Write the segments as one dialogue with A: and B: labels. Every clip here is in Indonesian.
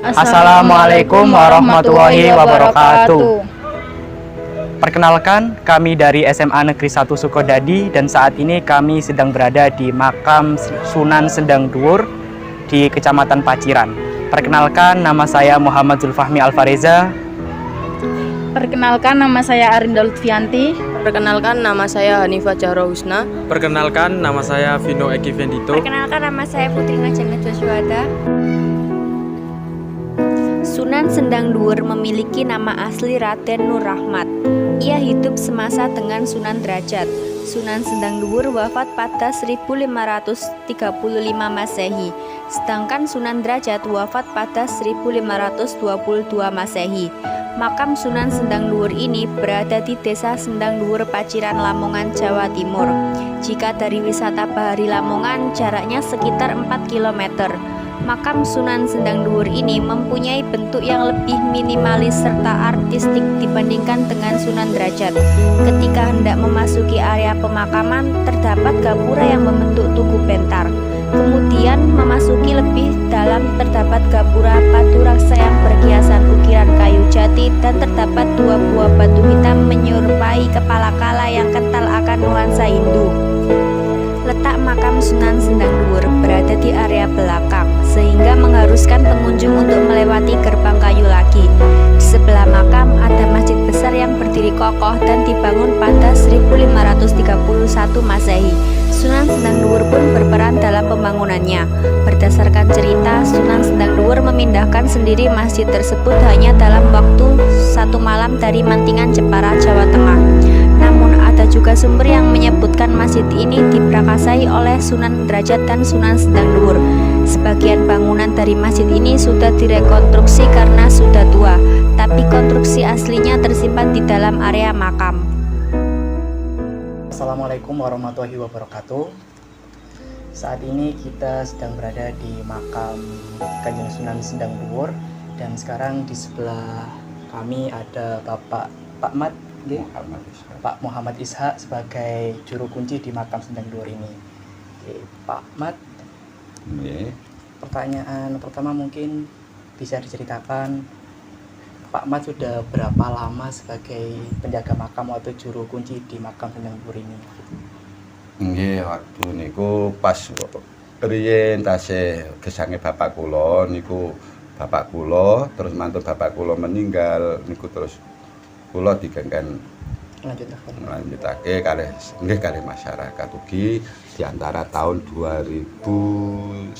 A: Assalamualaikum warahmatullahi wabarakatuh. Perkenalkan, kami dari SMA Negeri 1 Sukodadi dan saat ini kami sedang berada di makam Sunan Sendang Dhuwur di Kecamatan Paciran. Perkenalkan, nama saya Muhammad Zulfahmi Alfareza.
B: Perkenalkan, nama saya Arinda Lutfianti.
C: Perkenalkan, nama saya Hanifah Jahro Husna.
D: Perkenalkan, nama saya Vino Eki Vendito.
E: Perkenalkan, nama saya Putri Najana Joshua. Sunan Sendang Dhuwur memiliki nama asli Raden Nur Rahmat. Ia hidup semasa dengan Sunan Derajat. Sunan Sendang Dhuwur wafat pada 1535 Masehi, sedangkan Sunan Derajat wafat pada 1522 Masehi. Makam Sunan Sendang Dhuwur ini berada di Desa Sendang Dhuwur, Paciran, Lamongan, Jawa Timur. Jika dari wisata Bahari Lamongan, jaraknya sekitar 4 km. Makam Sunan Sendang Dhuwur ini mempunyai bentuk yang lebih minimalis serta artistik dibandingkan dengan Sunan Derajat. Ketika hendak memasuki area pemakaman, terdapat gapura yang membentuk tugu bentar. Kemudian memasuki lebih dalam terdapat gapura batu raksa yang berhiasan ukiran kayu jati dan terdapat 2 buah batu hitam menyerupai kepala kala yang kental akan nuansa Hindu. Letak makam Sunan Sendang Dhuwur berada di area belakang, sehingga mengharuskan pengunjung untuk melewati gerbang kayu lagi. Di sebelah makam ada masjid besar yang berdiri kokoh dan dibangun pada 1531 Masehi. Sunan Sendang Dhuwur pun berperan dalam pembangunannya. Berdasarkan cerita, Sunan Sendang Dhuwur memindahkan sendiri masjid tersebut hanya dalam waktu 1 malam dari Mantingan, Jepara, Jawa Tengah. Namun ada juga sumber yang menyebutkan masjid ini diprakasai oleh Sunan Derajat dan Sunan Sendang Dhuwur. Sebagian bangunan dari masjid ini sudah direkonstruksi karena sudah tua, tapi konstruksi aslinya tersimpan di dalam area makam.
A: Assalamualaikum warahmatullahi wabarakatuh. Saat ini kita sedang berada di makam Kanjeng Sunan Sendang Dhuwur dan sekarang di sebelah kami ada Pak Mat, Pak Muhammad Ishak sebagai juru kunci di makam Sendang Dhuwur ini. Pak Mat, pertanyaan pertama mungkin bisa diceritakan Pak Mat sudah berapa lama sebagai penjaga makam atau juru kunci di makam Sendang Dhuwur ini?
F: Nggih, waktu niku pas riyen tasih gesange bapak kula niku bapak kula terus mantu bapak kula meninggal niku terus kula digengken lanjutake kalih masyarakat ugi di antara tahun 2001.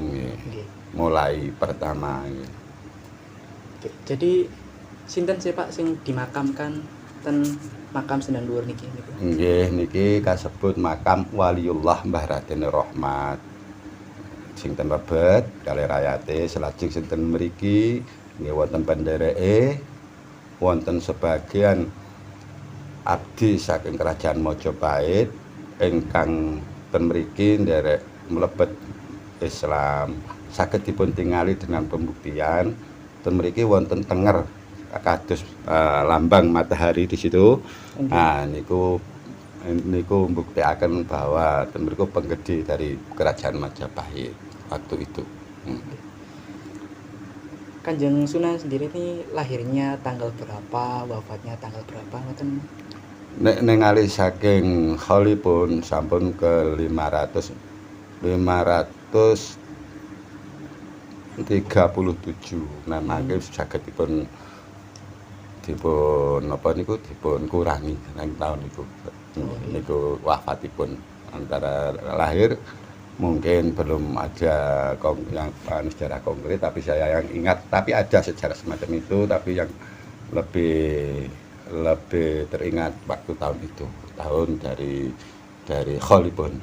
F: Nggih. Mulai pertama nggih.
A: Jadi sinten sih Pak sing dimakamkan ten makam Sendang Dhuwur niki?
F: Nggih, niki kasebut makam Waliullah Mbah Raden Rahmat. Sing ten lebet kalih rayate selajeng sinten mriki nggih wonten pendereke wonten sebagian abdi saking kerajaan Majapahit ingkang ten mriki nderek mlebet Islam saged dipun tingali dengan pembuktian ten mriki wonten tenger kados lambang matahari di situ. Nah, niku mbuktiaken bahwa ten mriku penggede dari kerajaan Majapahit waktu itu.
A: Kanjeng Sunan sendiri ini lahirnya tanggal berapa, wafatnya tanggal berapa ngoten?
F: Nek ningali saking haulipun sampun ke 537 namake saged dipun kurangi nang taun niku. Niku wafatipun antara lahir mungkin belum ada yang sejarah konkret tapi saya yang ingat tapi ada sejarah semacam itu tapi yang lebih teringat waktu tahun itu tahun dari Kholipun.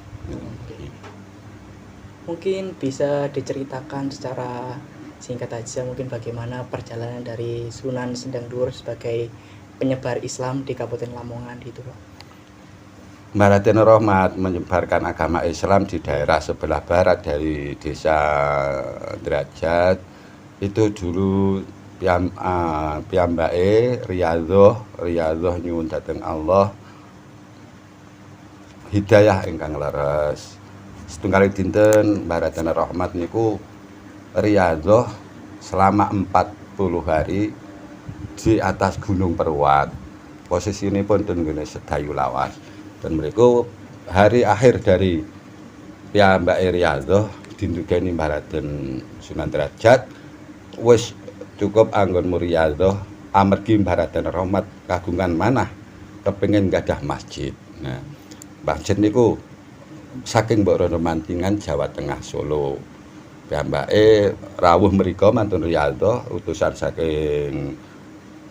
A: Mungkin bisa diceritakan secara singkat aja mungkin bagaimana perjalanan dari Sunan Sendang Dhuwur sebagai penyebar Islam di Kabupaten Lamongan gitu Pak.
F: Mbah Raden Rahmat menyebarkan agama Islam di daerah sebelah barat dari desa Derajat itu dulu piyambake riyadhah nyuwun dhateng Allah hidayah ingkang leres. Setunggal dinten Mbah Raden Rahmat niku riyadhah selama 40 hari di atas Gunung Perwat. Posisi ini pun tenggene sedayu lawas. Dan mereka hari akhir dari piyambake riyadhah dinugeni Raden Sunan Derajat wis cukup anggonmu riyadhah amargi Raden Rahmat kagungan manah kepengin gadah masjid. Nah, masjid niku saking Mbok Rono Mantingan Jawa Tengah Solo. Piyambake rawuh mriku mantun riyadhah utusan saking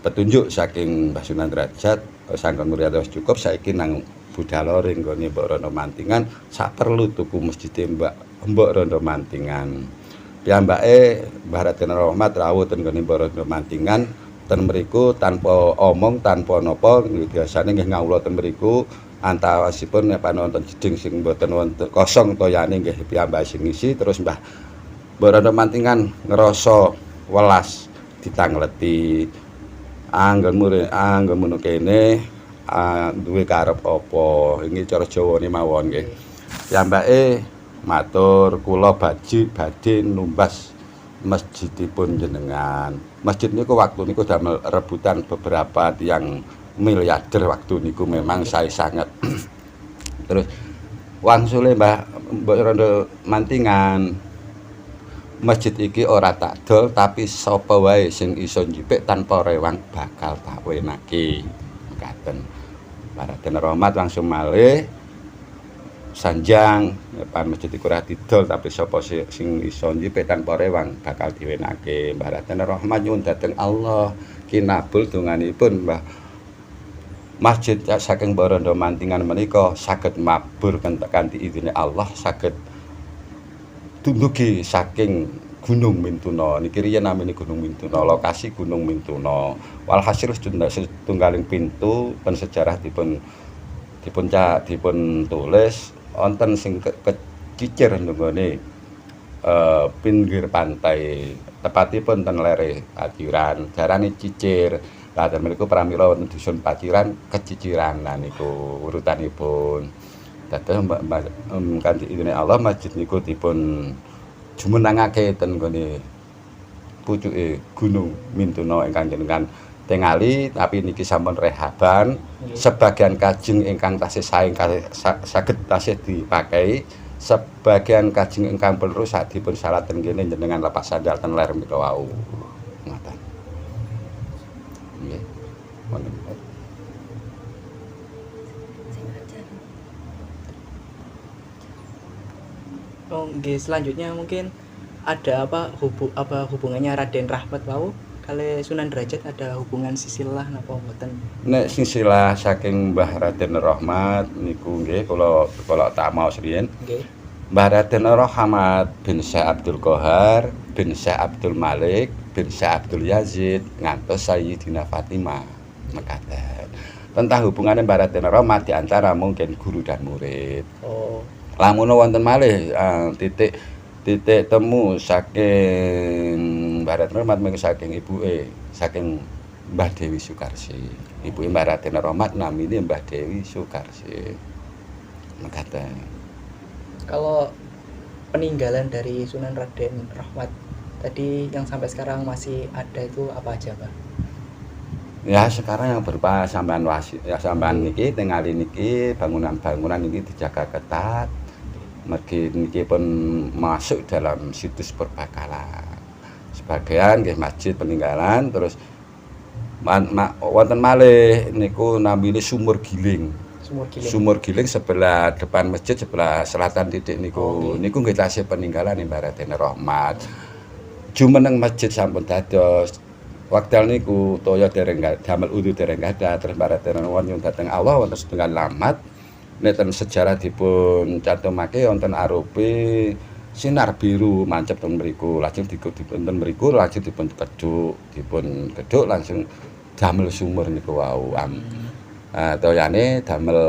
F: petunjuk saking Mbah Sunan Derajat sanggon riyadhah cukup saiki nang Budalore nggone Mbok Rono Mantingan sak perlu tuku masjid Mbok Rono Mantingan. Piyambake Mbah Raden Rahmat rawuh ten nggone Mbok Rono Mantingan ten mriku tanpa omong tanpa napa biasane nggih ngawula ten mriku antawasipun nek panonton jeding sing mboten wonten kosong toyane nggih piyambake sing ngisi terus Mbah Rono Mantingan ngerasa welas ditangleti anggonmu kene duwe karep apa iki cara Jawane mawon nggih. Piyambake matur kula badhe numbas masjidipun jenengan. Masjid niku waktu niku damel rebutan beberapa tiyang miliarder waktu niku memang sae sanget. Terus wangsule Mbah Rono Mantingan masjid iki ora tak dol tapi sapa wae sing iso njipik tanpa rewang bakal tak wenake. Mekaten. Raden Rahmat langsung malih sanjang pan masjid iku ora didol tapi sapa sing iso njipik tanpa rewang bakal diwenake. Mbah Raden Rahmat nyuwun dhateng Allah kinabul donganipun Mbah masjid saking Mbok Rono Mantingan menika saged mabur kanthi izine Allah saged dumugi saking Gunung Mintuna. Niki riyen namine Gunung Mintuna, lokasi Gunung Mintuna. Walhasil setunggaling pintu pen sejarah dipun tulis wonten sing kecicir nggone pinggir pantai tepatipun ten lere Paciran jarane cicir. Lah mriku pramila wonten dusun Paciran keciciran lah niku urutanipun. Dados kanthi izine Allah masjid niku dipun jumenengake ten nggone pucuke Gunung Mintuna ingkang jenengan tingali tapi niki sampun rehaban. Sebagian kajeng ingkang tasih sae saged tasih dipakai, sebagian kajeng ingkang perlu sadipun salaten kene jenengan lepas sandal ten ler menika wau. Ngoten. Nggih. Wonten.
A: Oh, nggih, selanjutnya mungkin ada apa hubungannya Raden Rahmat wau kali Sunan Derajat, ada hubungan sisilah napa mboten?
F: Nek sisilah saking Mbah Raden Rahmat niku nggih kula tak maos riyen.
A: Nggih.
F: Mbah Raden Rahmat bin Syekh Abdul Qahar bin Syekh Abdul Malik bin Syekh Abdul Yazid ngantos Sayyidina Fatimah mekaten. Tentang hubungannya Mbah Raden Rahmat di antara mungkin guru dan murid.
A: Oh.
F: Lamun wonten malih titik temu saking Mbah Raden Rahmat mung saking ibuke, saking Mbah Dewi Sukarsi. Ibuke Mbah Raden Rahmat namine Mbah Dewi Sukarsi. Mekaten.
A: Kalau peninggalan dari Sunan Raden Rahmat tadi yang sampai sekarang masih ada itu apa aja, Pak?
F: Ya sekarang yang berupa sampean niki tingali niki bangunan-bangunan ini dijaga ketat. Mergi niki pun masuk dalam situs perbakalan. Sebagian nggih masjid peninggalan terus wonten malih niku namine Sumur Giling. Sumur Giling sebelah depan masjid sebelah selatan titik niku. Niku nggih tasih peninggalan Mbah Raden Rahmat. Jumeneng masjid sampun dados waktu niku toya dereng damel udu dereng ada terus Mbah Raden Rahmat dateng Allah wonten setunggal lamat neten sejarah dipun cantumake wonten arupi sinar biru mancep ten mriku lajeng dipun mriku lajeng dipun kedhuk langsung damel sumur niku wau toyane damel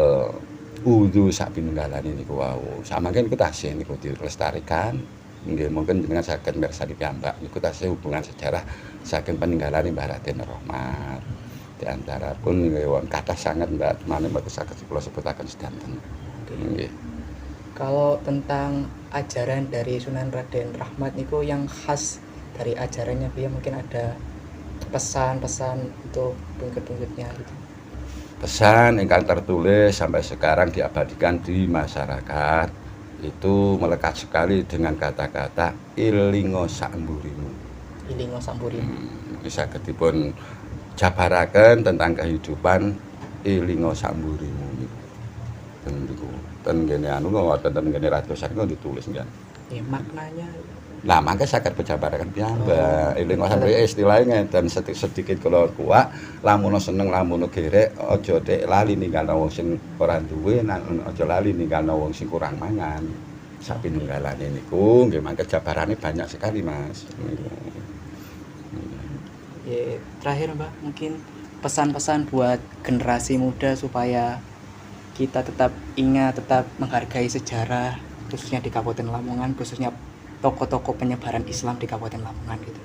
F: udu sak pinunggalane niku wau samangke niku tasih niku dilestarikan nggih mungkin jenengan saged mirsani piyambak niku tasih hubungan sejarah saking peninggalan Mbah Raden Rahmat. Di antara pun won kathah sanget Mbak, mane mboten saged kula sebutaken sedanten. Nggih.
A: Kalau tentang ajaran dari Sunan Raden Rahmat niku yang khas dari ajarannya Buya, mungkin ada pesan-pesan untuk pengikut-pengikutnya gitu.
F: Pesan ingkang tertulis sampai sekarang diabadikan di masyarakat itu melekat sekali dengan kata-kata ilingo samburimu.
A: Ilingo samburimu.
F: Bisa ketipun jabaraken tentang kehidupan ilingo samburimu. Ten gene anu ngoten ten gene ratusan kok ditulis kan.
A: Ya, maknanya
F: Nah, mangke saged pejabaraken piyambak. Ilingo samburimu istilahnya ngeten sedikit kula kuwak, lamun seneng lamun gerek aja tek lali ninggalno wong sing ora duwe, aja lali ninggalno wong sing kurang mangan. Sapinunggalane niku nggih mangke jabarane banyak sekali, Mas.
A: ya, terakhir Mbak, mungkin pesan-pesan buat generasi muda supaya kita tetap ingat, tetap menghargai sejarah khususnya di Kabupaten Lamongan, khususnya tokoh-tokoh penyebaran Islam di Kabupaten Lamongan gitu.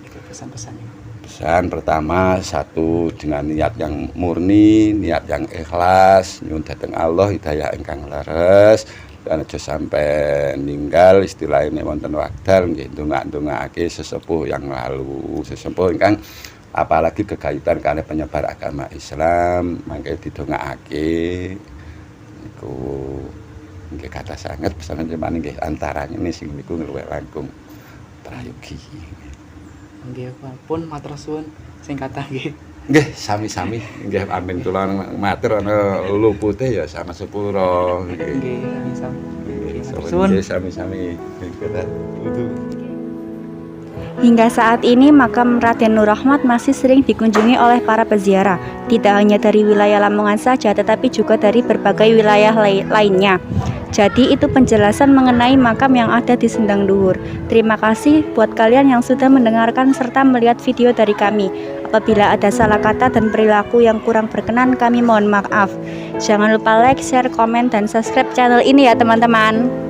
A: Itu pesan-pesannya.
F: Pesan pertama, satu dengan niat yang murni, niat yang ikhlas, nyuwun dhateng Allah hidayah ingkang leres, dan aja sampai ninggal istilahnya wonten wekdal nggih ndongak-ndongakake sesepuh yang lalu, sesepuh ingkang apalagi kegayutan karena penyebar agama Islam, mangke didongakake niku nggih kata sanget pesan jenengan nggih antaranya ini sing niku luwih langkung prayogi.
A: Nggih, pun matur suwun sing kathah nggih.
F: Nggih, sami-sami nggih amin kula matur ana lupute ya sama sepuro nggih.
A: Nggih, sami-sami. Matur
F: Nggih,
A: suwun.
F: sami-sami.
B: Hingga saat ini makam Raden Nur Rahmat masih sering dikunjungi oleh para peziarah. Tidak hanya dari wilayah Lamongan saja, tetapi juga dari berbagai wilayah lainnya. Jadi itu penjelasan mengenai makam yang ada di Sendang Duhur. Terima kasih buat kalian yang sudah mendengarkan serta melihat video dari kami. Apabila ada salah kata dan perilaku yang kurang berkenan, kami mohon maaf. Jangan lupa like, share, komen, dan subscribe channel ini ya teman-teman.